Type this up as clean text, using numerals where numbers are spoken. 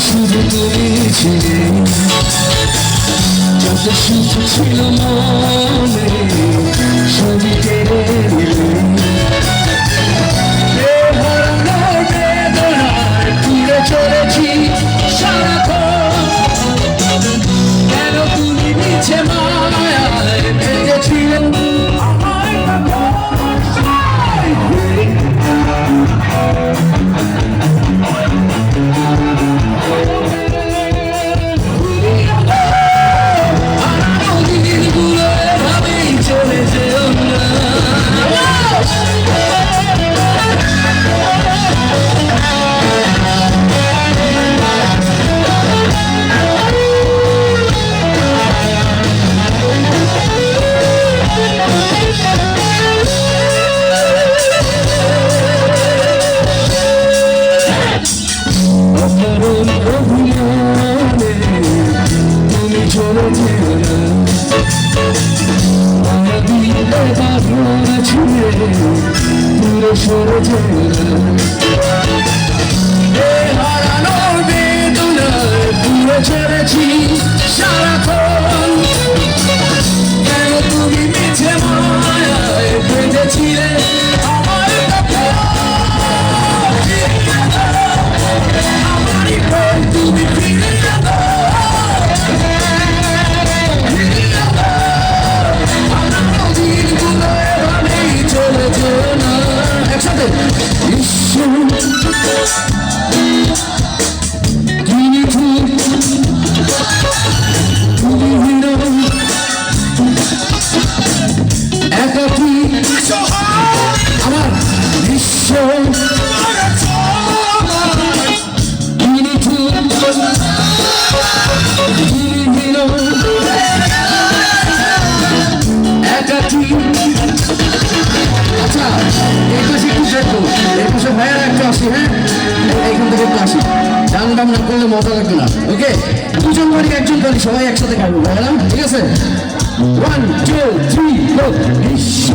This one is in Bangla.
শুধু তুমি ছিলে যত সুখ ছিল মনে সবই কেড়ে নিলে হারানোর বেদনায় পুড়ে চলেছি সারাক্ষণ কেন তুমি মিছে মায়ায় ভেঙেছিলে তুমি চলে যেও না দিলে বাঁধন ছুঁয়ে দূরে সরে যেও না হারানোর বেদনায় পুড়ে চলেছি সারাক্ষণ কেন তুমি মিছে মায়ায় বেঁধেছিলে তুমি ফিরে চলে যেও না একসাথে একাকি আমার বিশ্ব আচ্ছা এই পাশে একটু দেখো এই পাশে ভাইয়ার একটু আসি হ্যাঁ এইখান থেকে একটু আসি ডান ডান না করলে মজা লাগবে না ওকে দুজন বাড়ি একজন বাড়ি সবাই একসাথে খাবো ভাইয়ারা ঠিক আছে 1 2 3 বিশ্ব